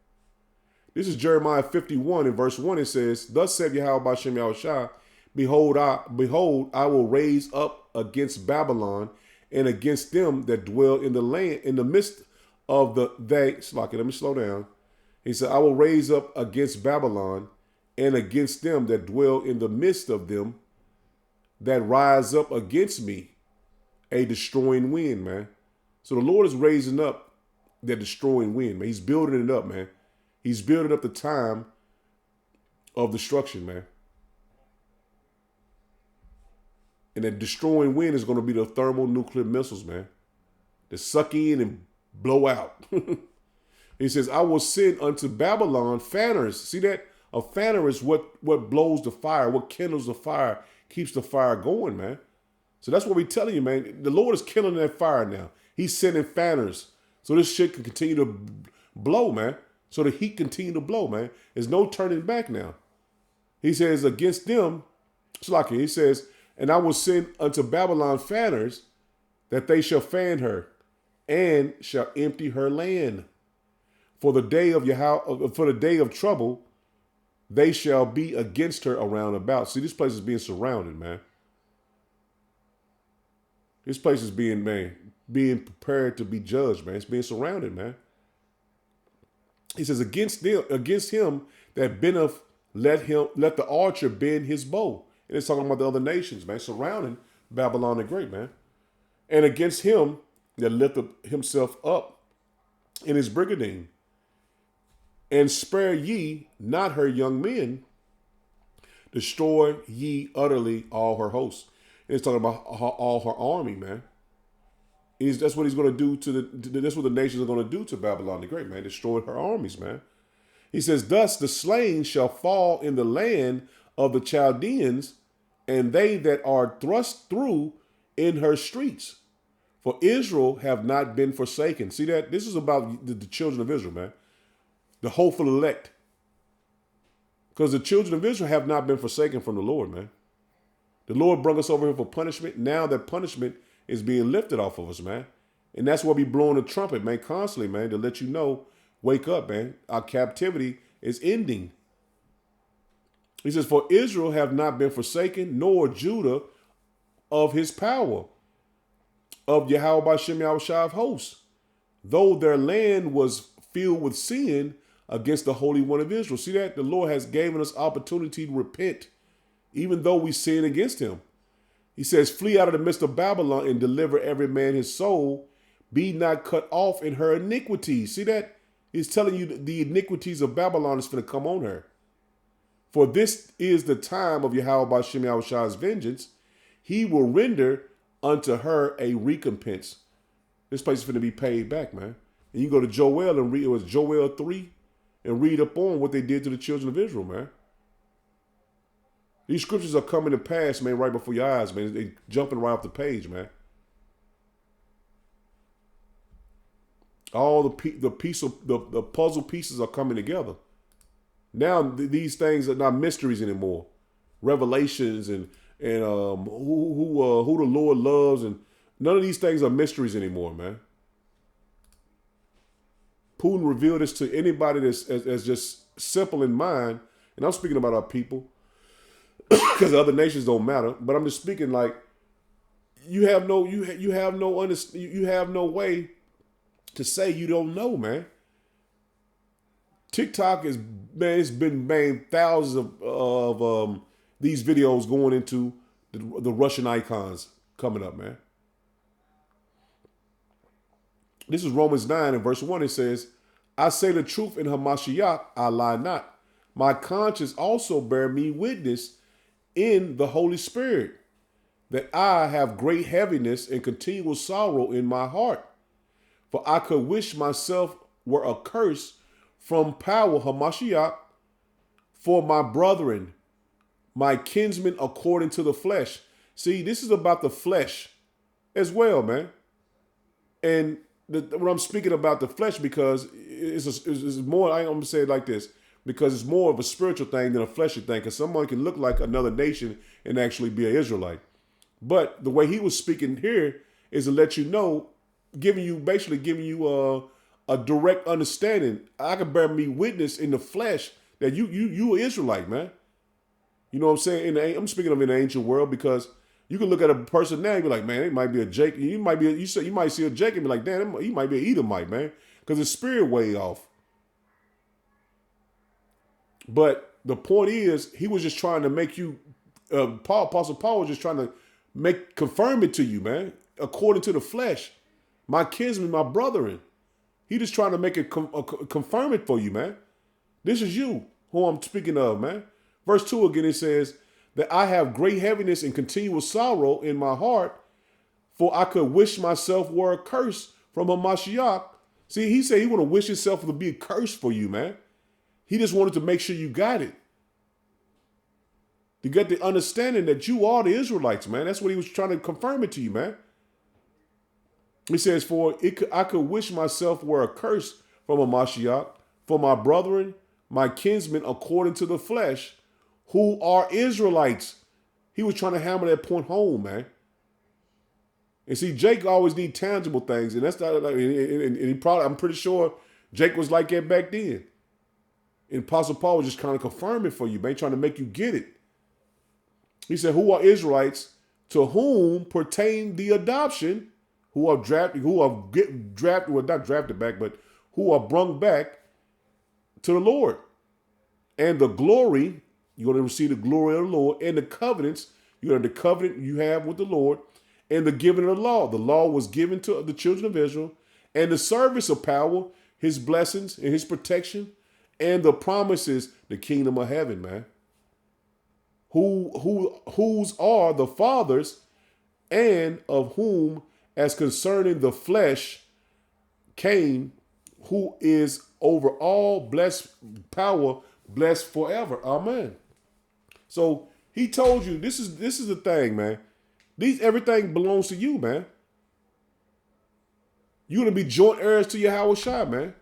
This is Jeremiah 51 in verse 1. It says, "Thus said Yahweh B'Shem Yahushua, behold, I will raise up against Babylon and against them that dwell in the land, in the midst of let me slow down. He said, I will raise up against Babylon and against them that dwell in the midst of them that rise up against me, a destroying wind," man. So the Lord is raising up that destroying wind, man. He's building it up, man. He's building up the time of destruction, man. And that destroying wind is going to be the thermonuclear missiles, man. That suck in and blow out. He says, I will send unto Babylon fanners. See that? A fanner is what blows the fire, what kindles the fire, keeps the fire going, man. So that's what we're telling you, man. The Lord is killing that fire now. He's sending fanners. So this shit can continue to blow, man. So the heat continue to blow, man. There's no turning back now. He says, against them, he says, and I will send unto Babylon fanners, that they shall fan her, and shall empty her land. For the day of trouble, they shall be against her around about. See, this place is being surrounded, man. This place is being prepared to be judged, man. It's being surrounded, man. He says, against him that bendeth, let the archer bend his bow. And it's talking about the other nations, man, surrounding Babylon the Great, man. And against him that lifteth himself up in his brigandine. And spare ye not her young men, destroy ye utterly all her hosts. And it's talking about all her army, man. That's what he's going to do that's what the nations are going to do to Babylon the Great, man. Destroy her armies, man. He says, thus the slain shall fall in the land of the Chaldeans, and they that are thrust through in her streets. For Israel have not been forsaken. See that? This is about the children of Israel, man. The hopeful elect. Because the children of Israel have not been forsaken from the Lord, man. The Lord brought us over here for punishment. Now that punishment is being lifted off of us, man. And that's why we blowing the trumpet, man, constantly, man, to let you know, wake up, man. Our captivity is ending. He says, for Israel have not been forsaken, nor Judah of his power, of Yahweh B'Shem Yahushua of hosts, though their land was filled with sin against the Holy One of Israel. See that? The Lord has given us opportunity to repent, even though we sin against him. He says, flee out of the midst of Babylon and deliver every man his soul. Be not cut off in her iniquities. See that? He's telling you the iniquities of Babylon is going to come on her. For this is the time of Yahweh B'Shem Yahushua's vengeance. He will render unto her a recompense. This place is going to be paid back, man. And you go to Joel and read, it was Joel 3, and read up on what they did to the children of Israel, man. These scriptures are coming to pass, man, right before your eyes, man. They're jumping right off the page, man. All the puzzle pieces are coming together. Now these things are not mysteries anymore. Revelations and who the Lord loves, and none of these things are mysteries anymore, man. Putin revealed this to anybody that's as just simple in mind, and I'm speaking about our people, because other nations don't matter. But I'm just speaking like you have no way to say you don't know, man. TikTok is, man, it's been made thousands of these videos going into the Russian icons coming up, man. This is Romans 9 and verse 1. It says, I say the truth in Hamashiach, I lie not. My conscience also bear me witness in the Holy Spirit, that I have great heaviness and continual sorrow in my heart. For I could wish myself were accursed from power, Hamashiach, for my brethren, my kinsmen according to the flesh. See, this is about the flesh as well, man. And when I'm speaking about the flesh, because it's more, I'm going to say it like this, because it's more of a spiritual thing than a fleshly thing, because someone can look like another nation and actually be an Israelite. But the way he was speaking here is to let you know, giving you a direct understanding. I can bear me witness in the flesh that you an Israelite, man. You know what I'm saying? I'm speaking of in the ancient world, because you can look at a person now and be like, man, it might be a Jacob. You might see a Jacob and be like, damn, he might be an Edomite, man, because his spirit way off. But the point is, he was just trying to make you. Apostle Paul was just trying to confirm it to you, man, according to the flesh. My kinsmen, my brethren. He just trying to make it confirm it for you, man. This is you who I'm speaking of, man. Verse 2 again, it says that I have great heaviness and continual sorrow in my heart, for I could wish myself were accursed from a Mashiach. See, he said he want to wish himself to be a curse for you, man. He just wanted to make sure you got it. To get the understanding that you are the Israelites, man. That's what he was trying to confirm it to you, man. He says, I could wish myself were accursed from a Mashiach, for my brethren, my kinsmen according to the flesh, who are Israelites. He was trying to hammer that point home, man. And see, Jake always need tangible things, and that's not. And he probably, I'm pretty sure Jake was like that back then. And Apostle Paul was just kind of confirming for you, man, trying to make you get it. He said, who are Israelites, to whom pertain the adoption, who are drafted, well, not drafted back, but who are brung back to the Lord. And the glory, you're going to receive the glory of the Lord, and the covenants, the covenant you have with the Lord, and the giving of the law. The law was given to the children of Israel, and the service of power, his blessings and his protection, and the promises, the kingdom of heaven, man. Whose are the fathers, and of whom, as concerning the flesh, came, who is over all blessed power, blessed forever. Amen. So he told you this is the thing, man. Everything belongs to you, man. You're gonna be joint heirs to Yahweh Shai, man.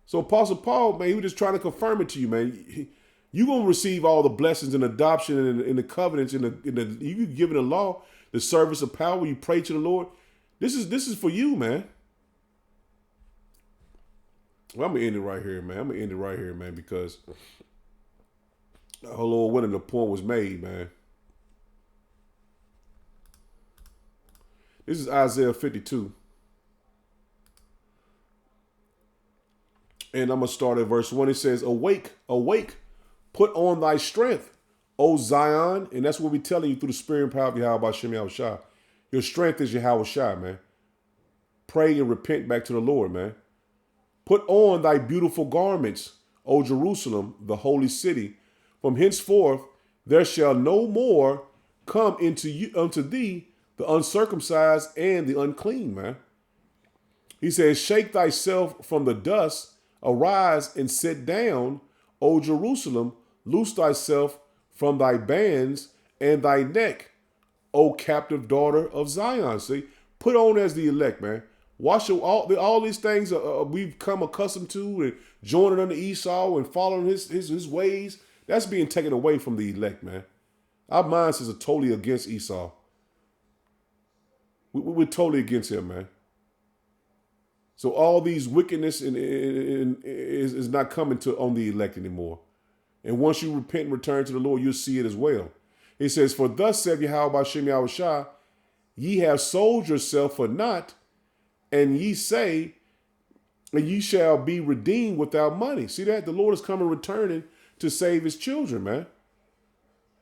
So Apostle Paul, man, he was just trying to confirm it to you, man. You're going to receive all the blessings and adoption and the covenants you given the law, the service of power. You pray to the Lord. This is for you, man. Well, I'm going to end it right here, man. Because oh Lord, when the point was made, man. This is Isaiah 52. And I'm going to start at verse 1. It says, awake, awake, put on thy strength, O Zion. And that's what we're telling you through the spirit and power of Yahweh Shem Yahweh Shai. Your strength is Yahweh Shai, man. Pray and repent back to the Lord, man. Put on thy beautiful garments, O Jerusalem, the holy city. From henceforth there shall no more come unto thee the uncircumcised and the unclean, man. He says, shake thyself from the dust, arise and sit down, O Jerusalem, loose thyself from thy bands and thy neck, O captive daughter of Zion. See, put on as the elect, man. Wash all these things we've come accustomed to, and joining under Esau and following his ways. That's being taken away from the elect, man. Our minds are totally against Esau. We're totally against him, man. So all these wickedness is not coming on the elect anymore. And once you repent and return to the Lord, you'll see it as well. It says, for thus saith Yahweh Shem Yahweh Shai, ye have sold yourself for naught, and ye say, and ye shall be redeemed without money. See that? The Lord is coming returning to save his children, man.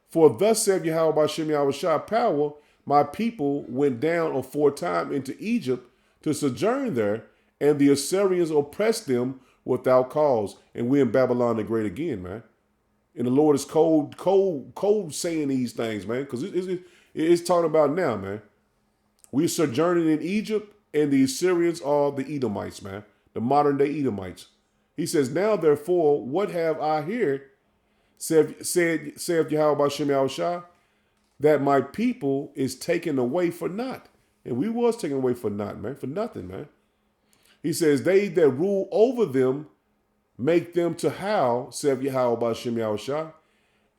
For thus saith Yahweh by Shem Yahweh Shah power, my people went down aforetime into Egypt to sojourn there, and the Assyrians oppressed them without cause. And we're in Babylon the Great again, man. And the Lord is cold saying these things, man, because it's talking about now, man. We're sojourning in Egypt, and the Assyrians are the Edomites, man, the modern day Edomites. He says, now therefore, what have I here, saith Yahweh by Shem Yahweh Shah, that my people is taken away for naught. And we was taken away for naught, man, for nothing, man. He says, they that rule over them make them to howl, saith Yahweh by Shem Yahweh Shah,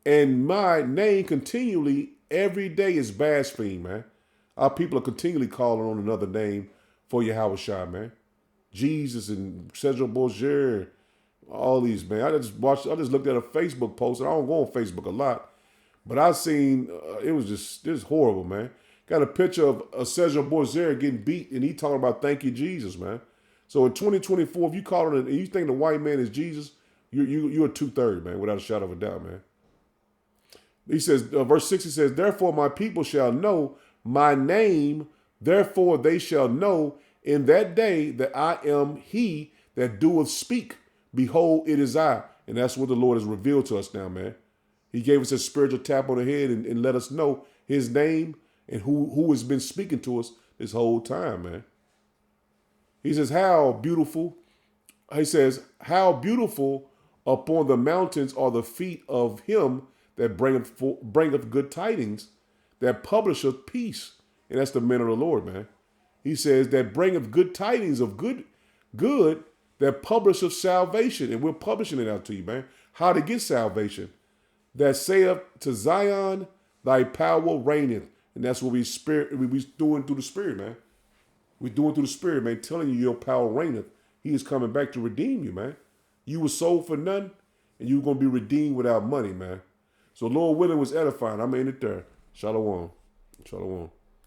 and my name continually every day is blasphemed, man. Our people are continually calling on another name for Yahweh Shah, man. Jesus and Cedric Bourgier, all these, man. I just looked at a Facebook post, and I don't go on Facebook a lot, but I seen, it was horrible, man. Got a picture of Cedric Bourgier getting beat, and he talking about thank you, Jesus, man. So in 2024, if you call it, and you think the white man is Jesus, you're a 2/3, man, without a shadow of a doubt, man. He says, verse 6, he says, therefore my people shall know my name, therefore they shall know in that day that I am he that doeth speak. Behold, it is I. And that's what the Lord has revealed to us now, man. He gave us a spiritual tap on the head and let us know his name and who has been speaking to us this whole time, man. He says, how beautiful upon the mountains are the feet of him that bringeth good tidings, that publisheth peace. And that's the men of the Lord, man. He says that bringeth good tidings of good, that publisheth salvation. And we're publishing it out to you, man. How to get salvation. That saith to Zion, thy power reigneth. And that's what we doing through the Spirit, man. We're doing through the Spirit, man, telling you your power reigneth. He is coming back to redeem you, man. You were sold for nothing, and you're going to be redeemed without money, man. So Lord willing was edifying. I'm in it there. Shalom. Shalom.